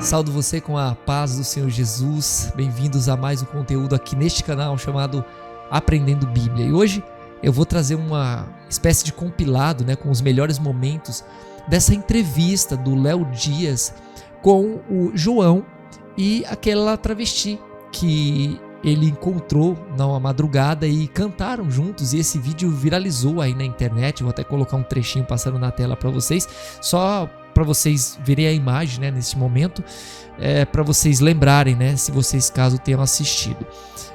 Saúdo você com a paz do Senhor Jesus. Bem-vindos a mais um conteúdo aqui neste canal chamado Aprendendo Bíblia. E hoje eu vou trazer uma espécie de compilado, com os melhores momentos dessa entrevista do Léo Dias com o João e aquela travesti que ele encontrou na madrugada e cantaram juntos, e esse vídeo viralizou aí na internet. Vou até colocar um trechinho passando na tela para vocês, só para vocês verem a imagem, nesse momento, para vocês lembrarem, se vocês caso tenham assistido.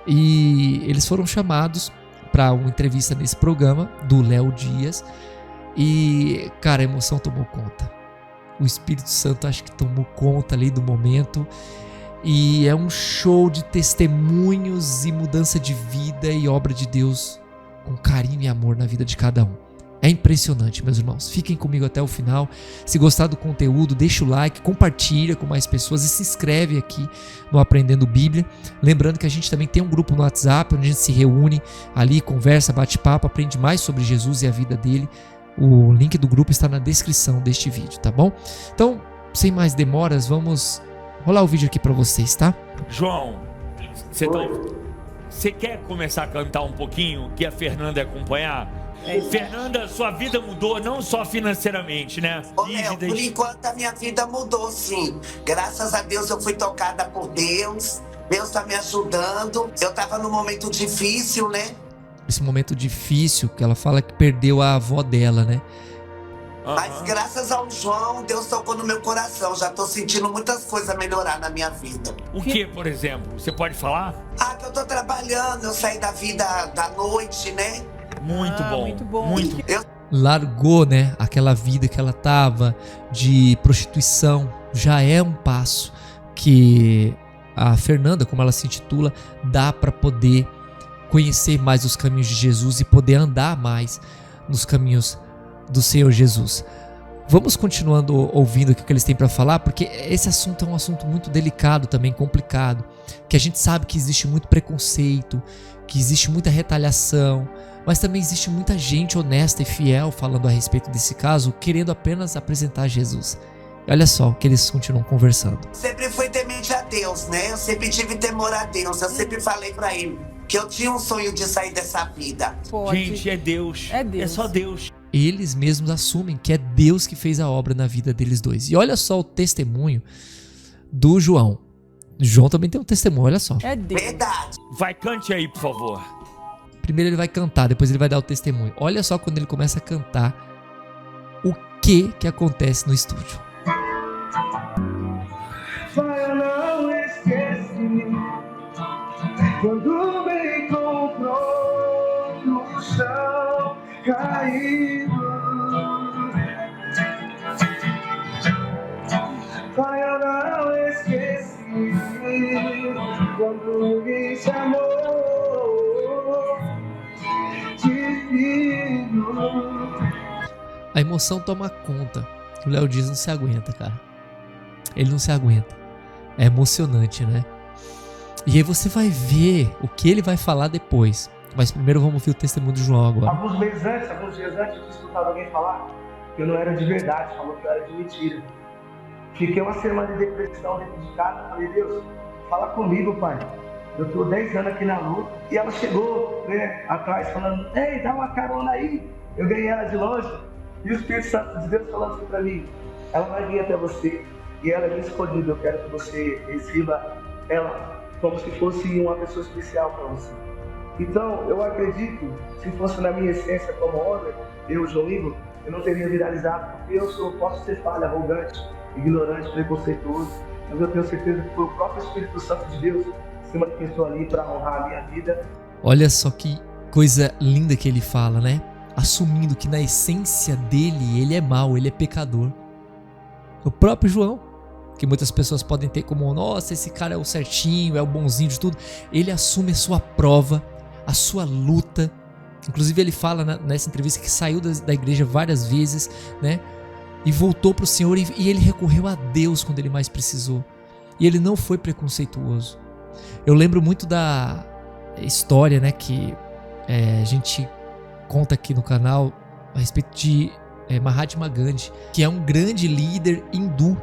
E eles foram chamados para uma entrevista nesse programa do Léo Dias e, cara, a emoção tomou conta. O Espírito Santo acho que tomou conta ali do momento. E é um show de testemunhos e mudança de vida e obra de Deus com carinho e amor na vida de cada um. É impressionante, meus irmãos. Fiquem comigo até o final. Se gostar do conteúdo, deixa o like, compartilha com mais pessoas e se inscreve aqui no Aprendendo Bíblia. Lembrando que a gente também tem um grupo no WhatsApp onde a gente se reúne ali, conversa, bate papo, aprende mais sobre Jesus e a vida dele. O link do grupo está na descrição deste vídeo, tá bom? Então, sem mais demoras, vamos rolar o vídeo aqui para vocês, tá? João, você quer começar a cantar um pouquinho, que a Fernanda ia acompanhar? Fernanda, sua vida mudou, não só financeiramente, né? Ô, Léo, por enquanto a minha vida mudou, sim. Graças a Deus eu fui tocada por Deus. Deus está me ajudando. Eu estava num momento difícil, né? Esse momento difícil, que ela fala que perdeu a avó dela, né? Mas graças ao João, Deus tocou no meu coração. Já tô sentindo muitas coisas melhorar na minha vida. O que, por exemplo? Você pode falar? Que eu tô trabalhando, eu saí da vida da noite, né? Muito bom. Muito bom. Muito. Largou, aquela vida que ela tava de prostituição. Já é um passo que a Fernanda, como ela se intitula, dá para poder conhecer mais os caminhos de Jesus e poder andar mais nos caminhos do Senhor Jesus. Vamos continuando ouvindo o que eles têm para falar, porque esse assunto é um assunto muito delicado também, complicado, que a gente sabe que existe muito preconceito, que existe muita retaliação, mas também existe muita gente honesta e fiel falando a respeito desse caso, querendo apenas apresentar Jesus. E olha só que eles continuam conversando. Sempre fui temente a Deus, né? Eu sempre tive temor a Deus. Eu sempre falei para ele que eu tinha um sonho de sair dessa vida. Gente, é Deus. É Deus. É só Deus. Eles mesmos assumem que é Deus que fez a obra na vida deles dois. E olha só o testemunho do João. João também tem um testemunho, olha só. É Deus. Verdade. Vai, cante aí, por favor. Primeiro ele vai cantar, depois ele vai dar o testemunho. Olha só quando ele começa a cantar o que acontece no estúdio. Eu não esqueci quando me encontrou no chão caído. Eu não esqueci quando me chamou de filho. A emoção toma conta. O Léo Dias não se aguenta, cara. Ele não se aguenta. É emocionante, né? E aí você vai ver o que ele vai falar depois. Mas primeiro vamos ouvir o testemunho do João agora. Alguns dias antes, eu tinha escutado alguém falar que eu não era de verdade, falou que eu era de mentira. Fiquei uma semana de depressão dentro de casa, falei, Deus, fala comigo, pai. Eu estou 10 anos aqui na luta. E ela chegou, atrás falando, ei, dá uma carona aí. Eu ganhei ela de longe. E o Espírito Santo de Deus falando assim para mim, ela vai vir até você. E ela é minha escolhida, eu quero que você receba ela como se fosse uma pessoa especial para você. Então, eu acredito, se fosse na minha essência como homem, eu, João Igor, eu não teria viralizado, porque posso ser falho, arrogante, ignorante, preconceituoso, mas eu tenho certeza que foi o próprio Espírito Santo de Deus que se manifestou ali para honrar a minha vida. Olha só que coisa linda que ele fala, assumindo que na essência dele, ele é mau, ele é pecador. O próprio João, que muitas pessoas podem ter como, nossa, esse cara é o certinho, é o bonzinho de tudo. Ele assume a sua prova, a sua luta. Inclusive ele fala nessa entrevista que saiu da igreja várias vezes, e voltou para o Senhor e ele recorreu a Deus quando ele mais precisou. E ele não foi preconceituoso. Eu lembro muito da história, que a gente conta aqui no canal a respeito de Mahatma Gandhi, que é um grande líder hindu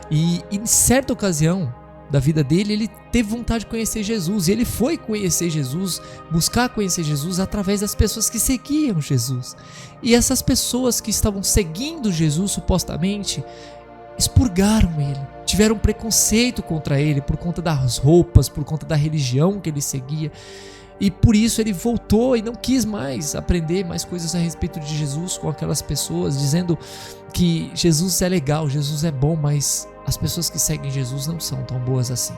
E em certa ocasião da vida dele, ele teve vontade de conhecer Jesus. E ele foi conhecer Jesus, buscar conhecer Jesus através das pessoas que seguiam Jesus. E essas pessoas que estavam seguindo Jesus, supostamente, expurgaram ele, tiveram preconceito contra ele por conta das roupas, por conta da religião que ele seguia. E por isso ele voltou e não quis mais aprender mais coisas a respeito de Jesus com aquelas pessoas, dizendo que Jesus é legal, Jesus é bom, mas as pessoas que seguem Jesus não são tão boas assim.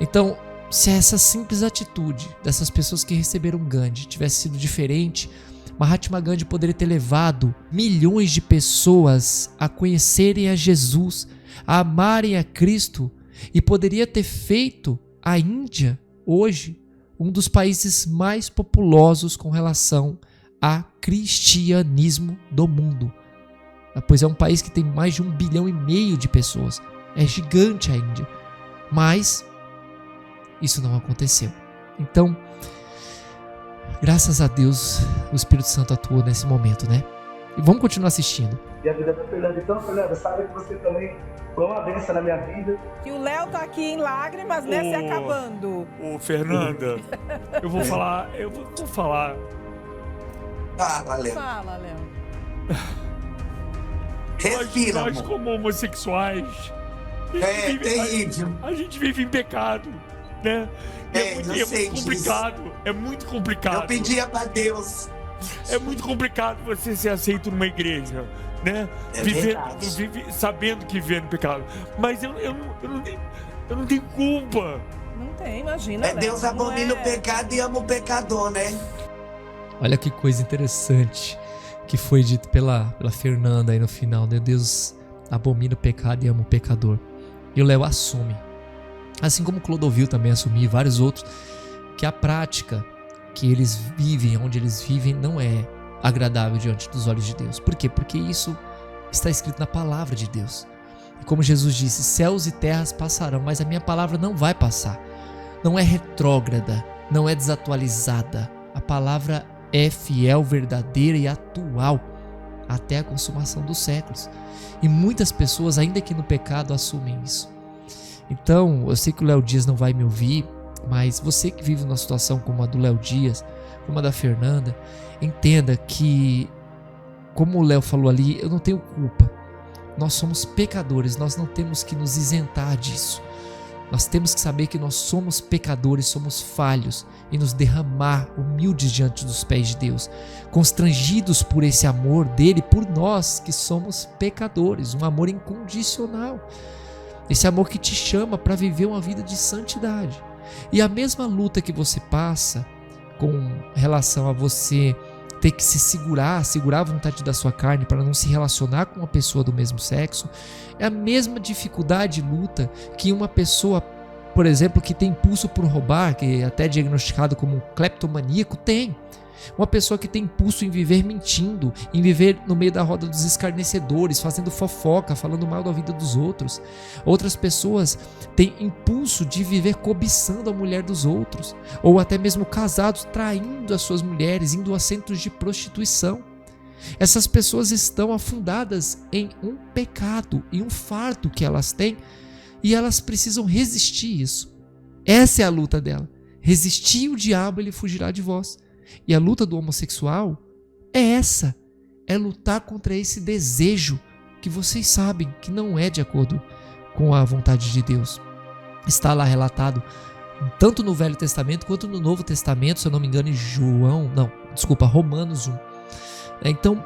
Então, se essa simples atitude dessas pessoas que receberam Gandhi tivesse sido diferente, Mahatma Gandhi poderia ter levado milhões de pessoas a conhecerem a Jesus, a amarem a Cristo, e poderia ter feito a Índia hoje um dos países mais populosos com relação a cristianismo do mundo. Pois é um país que tem mais de 1,5 bilhão de pessoas. É gigante a Índia. Mas isso não aconteceu. Então, graças a Deus, o Espírito Santo atuou nesse momento, né? E vamos continuar assistindo. E a vida da Fernanda. Então, Fernanda, saiba que você também foi uma bênção na minha vida. E o Léo tá aqui em lágrimas, né? Se acabando. Ô, Fernanda, eu vou falar. Fala, Léo. Fala, Léo. Respira, Nós amor. como homossexuais, Terrível. a gente vive em pecado, né? E Eu sei muito disso. complicado. É muito complicado. Eu pedia pra Deus. É muito complicado você ser aceito numa igreja, né? É verdade. Sabendo que vive no pecado. Mas eu não tenho culpa. Não tem, imagina, É Léo. Deus Não abomina o pecado e ama o pecador, né? Olha que coisa interessante que foi dito pela Fernanda aí no final, né? Deus abomina o pecado e ama o pecador. E o Léo assume, assim como Clodovil também assumiu e vários outros, que a prática que eles vivem, onde eles vivem, não é agradável diante dos olhos de Deus. Por quê? Porque isso está escrito na palavra de Deus. E como Jesus disse, céus e terras passarão, mas a minha palavra não vai passar. Não é retrógrada, não é desatualizada. A palavra é fiel, verdadeira e atual até a consumação dos séculos. E muitas pessoas, ainda que no pecado, assumem isso. Então, eu sei que o Léo Dias não vai me ouvir, mas você que vive numa situação como a do Léo Dias, como a da Fernanda, entenda que, como o Léo falou ali, eu não tenho culpa. Nós somos pecadores, nós não temos que nos isentar disso. Nós temos que saber que nós somos pecadores, somos falhos, e nos derramar humildes diante dos pés de Deus, constrangidos por esse amor dele por nós que somos pecadores, um amor incondicional, esse amor que te chama para viver uma vida de santidade. E a mesma luta que você passa com relação a você ter que se segurar a vontade da sua carne para não se relacionar com uma pessoa do mesmo sexo, é a mesma dificuldade e luta que uma pessoa, por exemplo, que tem impulso por roubar, que é até diagnosticado como um cleptomaníaco, tem. Uma pessoa que tem impulso em viver mentindo, em viver no meio da roda dos escarnecedores, fazendo fofoca, falando mal da vida dos outros. Outras pessoas têm impulso de viver cobiçando a mulher dos outros, ou até mesmo casados traindo as suas mulheres, indo a centros de prostituição. Essas pessoas estão afundadas em um pecado e um fardo que elas têm, e elas precisam resistir isso. Essa é a luta dela. Resistir o diabo, ele fugirá de vós. E a luta do homossexual é essa, é lutar contra esse desejo que vocês sabem que não é de acordo com a vontade de Deus. Está lá relatado tanto no Velho Testamento quanto no Novo Testamento, se eu não me engano, em Romanos 1. Então,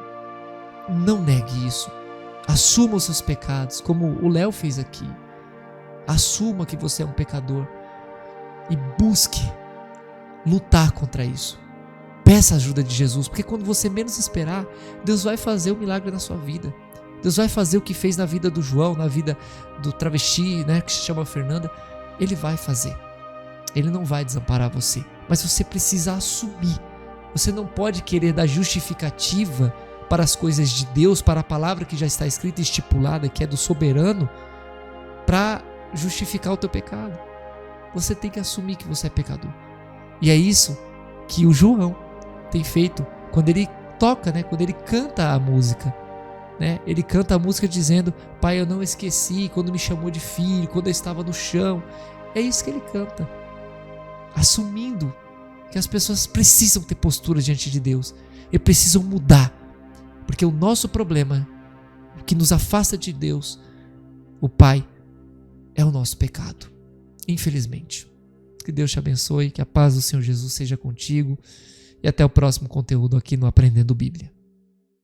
não negue isso. Assuma os seus pecados, como o Léo fez aqui. Assuma que você é um pecador e busque lutar contra isso. Peça a ajuda de Jesus, porque quando você menos esperar, Deus vai fazer um milagre na sua vida. Deus vai fazer o que fez na vida do João, na vida do travesti, né, que se chama Fernanda. Ele vai fazer. Ele não vai desamparar você, mas você precisa assumir. Você não pode querer dar justificativa para as coisas de Deus, para a palavra que já está escrita e estipulada, que é do soberano, para justificar o teu pecado. Você tem que assumir que você é pecador. E é isso que o João tem feito quando ele toca, né? Quando ele canta a música. né? Ele canta a música dizendo: Pai, eu não esqueci quando me chamou de filho, quando eu estava no chão. É isso que ele canta, assumindo que as pessoas precisam ter postura diante de Deus e precisam mudar, porque o nosso problema, o que nos afasta de Deus, o Pai, é o nosso pecado, infelizmente. Que Deus te abençoe, que a paz do Senhor Jesus seja contigo e até o próximo conteúdo aqui no Aprendendo Bíblia.